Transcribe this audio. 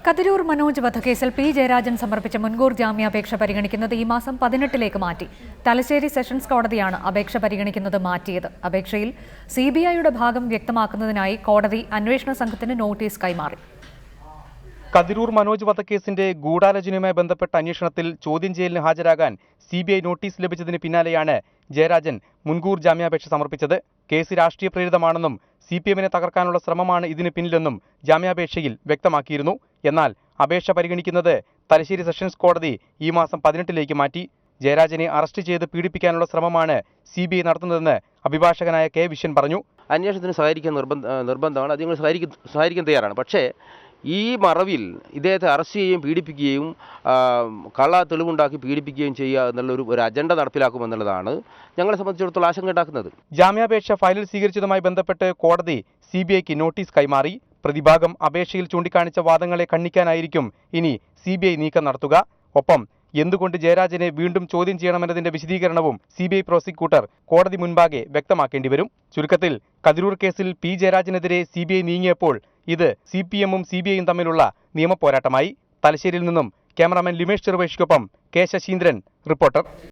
കതിരൂർ മനോജ് വധക്കേസിൽ പി ജയരാജൻ സമർപ്പിച്ച മുൻകൂർ ജാമ്യാപേക്ഷ പരിഗണിക്കുന്നത് ഈ മാസം 18ലേക്ക് മാറ്റി. തലശ്ശേരി സെഷൻസ് കോടതിയാണ് അപേക്ഷ പരിഗണിക്കുന്നത് മാറ്റിയത്. അപേക്ഷയിൽ സിബിഐയുടെ ഭാഗം വ്യക്തമാക്കുന്നതിനായി കോടതി അന്വേഷണ സംഘത്തിന് നോട്ടീസ് കൈമാറി. കതിരൂർ മനോജ് വധക്കേസിന്റെ ഗൂഢാലോചനയുമായി ബന്ധപ്പെട്ട അന്വേഷണത്തിൽ ചോദ്യം ചെയ്യലിന് ഹാജരാകാൻ സിബിഐ നോട്ടീസ് ലഭിച്ചതിന് പിന്നാലെയാണ് ജയരാജൻ മുൻകൂർ ജാമ്യാപേക്ഷ സമർപ്പിച്ചത്. കേസ് രാഷ്ട്രീയ പ്രേരിതമാണെന്നും സിപിഎമ്മിനെ തകർക്കാനുള്ള ശ്രമമാണ് ഇതിന് പിന്നിലെന്നും ജാമ്യാപേക്ഷയിൽ വ്യക്തമാക്കിയിരുന്നു. എന്നാൽ അപേക്ഷ പരിഗണിക്കുന്നത് തലശ്ശേരി സെഷൻസ് കോടതി ഈ മാസം 18ലേക്ക് മാറ്റി. ജയരാജനെ അറസ്റ്റ് ചെയ്ത് പീഡിപ്പിക്കാനുള്ള ശ്രമമാണ് സിബിഐ നടത്തുന്നതെന്ന് അഭിഭാഷകനായ കെ വിശ്വൻ പറഞ്ഞു. അന്വേഷണത്തിന് സഹകരിക്കാൻ നിർബന്ധമാണ്, അത് ഞങ്ങൾ സഹകരിക്കാൻ തയ്യാറാണ്. പക്ഷേ ഈ മറവിൽ ഇദ്ദേഹത്തെ അറസ്റ്റ് ചെയ്യുകയും പീഡിപ്പിക്കുകയും കള്ള തെളിവുണ്ടാക്കി പീഡിപ്പിക്കുകയും ചെയ്യുക എന്നുള്ള ഒരു അജണ്ട നടപ്പിലാക്കുമെന്നുള്ളതാണ് ഞങ്ങളെ സംബന്ധിച്ചിടത്തോളം ആശങ്ക ഉണ്ടാക്കുന്നത്. ജാമ്യാപേക്ഷ ഫയലിൽ സ്വീകരിച്ചതുമായി ബന്ധപ്പെട്ട് കോടതി സിബിഐക്ക് നോട്ടീസ് കൈമാറി. പ്രതിഭാഗം അപേക്ഷയിൽ ചൂണ്ടിക്കാണിച്ച വാദങ്ങളെ ഖണ്ഡിക്കാനായിരിക്കും ഇനി സിബിഐ നീക്കം നടത്തുക. ഒപ്പം എന്തുകൊണ്ട് ജയരാജനെ വീണ്ടും ചോദ്യം ചെയ്യണമെന്നതിന്റെ വിശദീകരണവും സിബിഐ പ്രോസിക്യൂട്ടർ കോടതി മുൻപാകെ വ്യക്തമാക്കേണ്ടി വരും. ചുരുക്കത്തിൽ കതിരൂർ കേസിൽ പി ജയരാജനെതിരെ സിബിഐ നീങ്ങിയപ്പോൾ ഇത് സിപിഎമ്മും സിബിഐയും തമ്മിലുള്ള നിയമപോരാട്ടമായി. തലശ്ശേരിയിൽ നിന്നും ക്യാമറാമാൻ ലിമേഷ് ചെറുവേഷിക്കൊപ്പം കെ ശശീന്ദ്രൻ, റിപ്പോർട്ടർ.